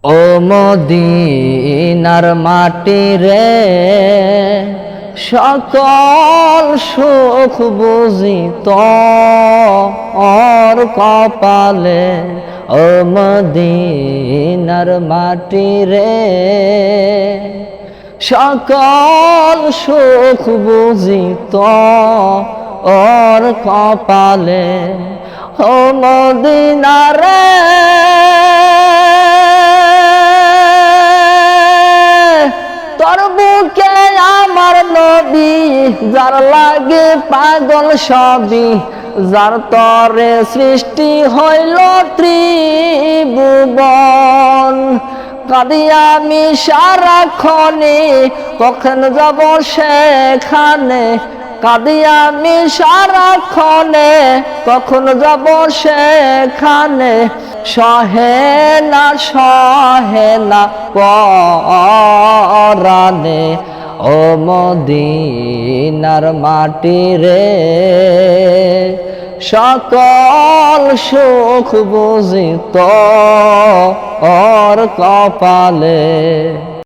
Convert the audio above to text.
ও মদিনার মাটি রে, সকল সুখ বুঝি তোর কপালে। ও মদিনার মাটি রে, সকল সুখ বুঝি তোর কপালে। ও মদিনা রে, তোর বুকে আমার নবী, যার লাগে পাগল সবই, যার তরে সৃষ্টি হইল ত্রিভুবন। কাঁদি আমি সারাক্ষণে, কখন যাব সেখানে। কাঁদি আমি সারাক্ষণে, কখন যাব সেখানে। সহে না পরানে। ও মদিনার মাটি রে, সকল সুখ বুঝি তোর কপালে।